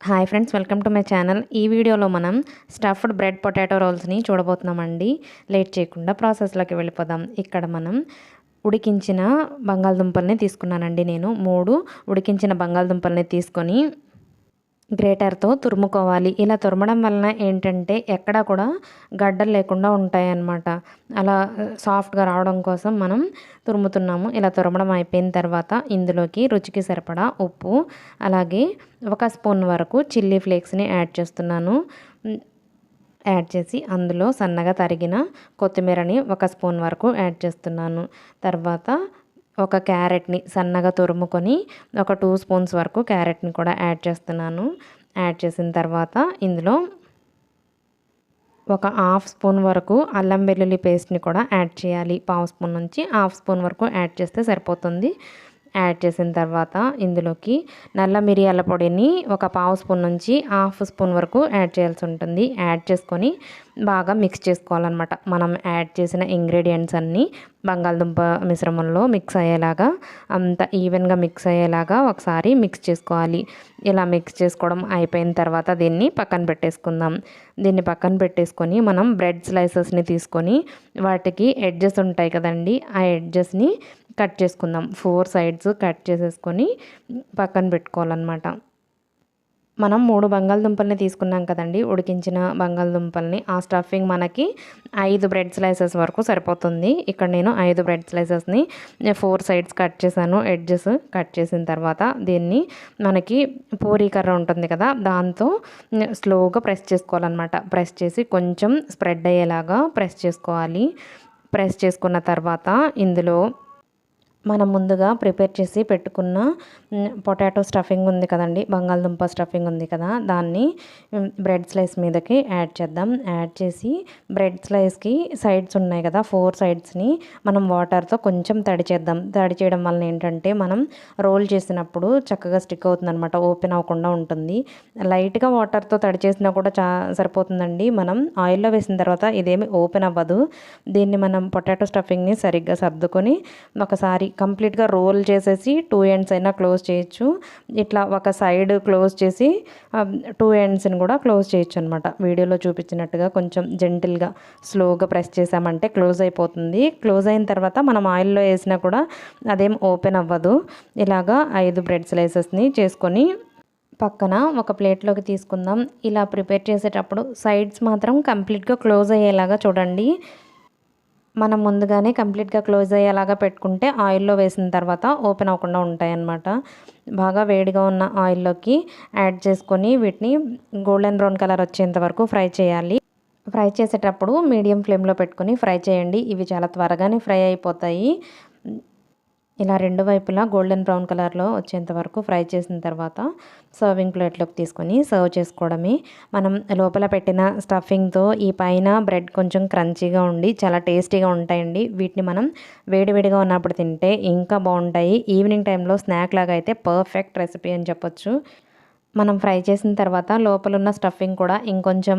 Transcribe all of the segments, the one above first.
Hi friends, welcome to my channel. ఈ వీడియోలో మనం స్టఫ్డ్ బ్రెడ్ పొటాటో రోల్స్ని చూడబోతున్నామండి. లేట్ చేయకుండా ప్రాసెస్లోకి వెళ్ళిపోదాం. ఇక్కడ మనం ఉడికించిన బంగాళదుంపల్ని తీసుకున్నానండి. నేను 3 ఉడికించిన బంగాళదుంపల్ని తీసుకొని గ్రేటర్తో తురుముకోవాలి. ఇలా తురమడం వలన ఏంటంటే ఎక్కడా కూడా గడ్డలు లేకుండా ఉంటాయన్నమాట. అలా సాఫ్ట్గా రావడం కోసం మనం తురుముతున్నాము. ఇలా తురమడం అయిపోయిన తర్వాత ఇందులోకి రుచికి సరిపడా ఉప్పు, అలాగే 1 స్పూన్ వరకు చిల్లీ ఫ్లేక్స్ని యాడ్ చేస్తున్నాను. యాడ్ చేసి అందులో సన్నగా తరిగిన కొత్తిమీరని 1 స్పూన్ వరకు యాడ్ చేస్తున్నాను. తర్వాత ఒక క్యారెట్ని సన్నగా తురుముకొని ఒక 2 స్పూన్స్ వరకు క్యారెట్ని కూడా యాడ్ చేస్తున్నాను. యాడ్ చేసిన తర్వాత ఇందులో ఒక 1/2 స్పూన్ వరకు అల్లం వెల్లుల్లి పేస్ట్ని కూడా యాడ్ చేయాలి. 1/2 స్పూన్ నుంచి 1/2 స్పూన్ వరకు యాడ్ చేస్తే సరిపోతుంది. యాడ్ చేసిన తర్వాత ఇందులోకి నల్ల మిరియాల పొడిని ఒక 1/2 స్పూన్ నుంచి 1/2 స్పూన్ వరకు యాడ్ చేయాల్సి ఉంటుంది. యాడ్ చేసుకొని బాగా మిక్స్ చేసుకోవాలన్నమాట. మనం యాడ్ చేసిన ఇంగ్రీడియంట్స్ అన్నీ బంగాళదుంప మిశ్రమంలో మిక్స్ అయ్యేలాగా, అంత ఈవెన్గా మిక్స్ అయ్యేలాగా ఒకసారి మిక్స్ చేసుకోవాలి. ఇలా మిక్స్ చేసుకోవడం అయిపోయిన తర్వాత దీన్ని పక్కన పెట్టేసుకుందాం. దీన్ని పక్కన పెట్టేసుకొని మనం బ్రెడ్ స్లైసెస్ని తీసుకొని వాటికి ఎడ్జెస్ ఉంటాయి కదండి, ఆ ఎడ్జెస్ని కట్ చేసుకుందాం. 4 సైడ్స్ కట్ చేసేసుకొని పక్కన పెట్టుకోవాలన్నమాట. మనం 3 బంగాళదుంపల్ని తీసుకున్నాం కదండి, ఉడికించిన బంగాళదుంపల్ని. ఆ స్టఫింగ్ మనకి 5 బ్రెడ్ స్లైసెస్ వరకు సరిపోతుంది. ఇక్కడ నేను 5 బ్రెడ్ స్లైసెస్ని 4 సైడ్స్ కట్ చేశాను. ఎడ్జెస్ కట్ చేసిన తర్వాత దీన్ని మనకి పూరీ కర్ర ఉంటుంది కదా, దాంతో స్లోగా ప్రెస్ చేసుకోవాలన్నమాట. ప్రెస్ చేసి కొంచెం స్ప్రెడ్ అయ్యేలాగా ప్రెస్ చేసుకోవాలి. ప్రెస్ చేసుకున్న తర్వాత ఇందులో మనం ముందుగా ప్రిపేర్ చేసి పెట్టుకున్న పొటాటో స్టఫింగ్ ఉంది కదండి, బంగాళదుంప స్టఫింగ్ ఉంది కదా, దాన్ని బ్రెడ్ స్లైస్ మీదకి యాడ్ చేద్దాం. యాడ్ చేసి బ్రెడ్ స్లైస్కి సైడ్స్ ఉన్నాయి కదా, 4 సైడ్స్ని మనం వాటర్తో కొంచెం తడి చేద్దాం. తడి చేయడం వలన ఏంటంటే మనం రోల్ చేసినప్పుడు చక్కగా స్టిక్ అవుతుంది అనమాట, ఓపెన్ అవ్వకుండా ఉంటుంది. లైట్గా వాటర్తో తడి చేసినా కూడా సరిపోతుందండి. మనం ఆయిల్లో వేసిన తర్వాత ఇదేమి ఓపెన్ అవ్వదు. దీన్ని మనం పొటాటో స్టఫింగ్ని సరిగ్గా సర్దుకొని ఒకసారి కంప్లీట్గా రోల్ చేసేసి 2 ఎండ్స్ అయినా క్లోజ్ చేయొచ్చు. ఇట్లా ఒక సైడ్ క్లోజ్ చేసి 2 ఎండ్స్ని కూడా క్లోజ్ చేయొచ్చు అనమాట. వీడియోలో చూపించినట్టుగా కొంచెం జెంటిల్గా స్లోగా ప్రెస్ చేసామంటే క్లోజ్ అయిపోతుంది. క్లోజ్ అయిన తర్వాత మనం ఆయిల్లో వేసినా కూడా అదేం ఓపెన్ అవ్వదు. ఇలాగా 5 బ్రెడ్ స్లైసెస్ని చేసుకొని పక్కన ఒక ప్లేట్లోకి తీసుకుందాం. ఇలా ప్రిపేర్ చేసేటప్పుడు సైడ్స్ మాత్రం కంప్లీట్గా క్లోజ్ అయ్యేలాగా చూడండి. మనం ముందుగానే కంప్లీట్గా క్లోజ్ అయ్యేలాగా పెట్టుకుంటే ఆయిల్లో వేసిన తర్వాత ఓపెన్ అవ్వకుండా ఉంటాయన్నమాట. బాగా వేడిగా ఉన్న ఆయిల్లోకి యాడ్ చేసుకొని వీటిని గోల్డెన్ బ్రౌన్ కలర్ వచ్చేంత వరకు ఫ్రై చేయాలి. ఫ్రై చేసేటప్పుడు మీడియం ఫ్లేమ్లో పెట్టుకొని ఫ్రై చేయండి. ఇవి చాలా త్వరగానే ఫ్రై అయిపోతాయి. ఇలా 2 వైపులా గోల్డెన్ బ్రౌన్ కలర్లో వచ్చేంత వరకు ఫ్రై చేసిన తర్వాత సర్వింగ్ ప్లేట్లోకి తీసుకొని సర్వ్ చేసుకోవడమే. మనం లోపల పెట్టిన స్టఫింగ్తో ఈ పైన బ్రెడ్ కొంచెం క్రంచీగా ఉండి చాలా టేస్టీగా ఉంటాయండి. వీటిని మనం వేడివేడిగా ఉన్నప్పుడు తింటే ఇంకా బాగుంటాయి. ఈవినింగ్ టైంలో స్నాక్ లాగా అయితే పర్ఫెక్ట్ రెసిపీ అని చెప్పొచ్చు. మనం ఫ్రై చేసిన తర్వాత లోపల ఉన్న స్టఫింగ్ కూడా ఇంకొంచెం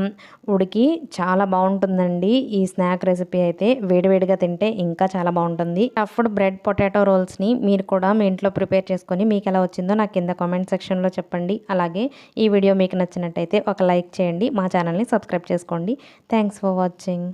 ఉడికి చాలా బాగుంటుందండి. ఈ స్నాక్ రెసిపీ అయితే వేడివేడిగా తింటే ఇంకా చాలా బాగుంటుంది. స్టఫ్డ్ బ్రెడ్ పొటాటో రోల్స్ని మీరు కూడా మీ ఇంట్లో ప్రిపేర్ చేసుకొని మీకు ఎలా వచ్చిందో నాకు కింద కామెంట్ సెక్షన్లో చెప్పండి. అలాగే ఈ వీడియో మీకు నచ్చినట్టయితే ఒక లైక్ చేయండి. మా ఛానల్ని సబ్స్క్రైబ్ చేసుకోండి. Thanks for watching.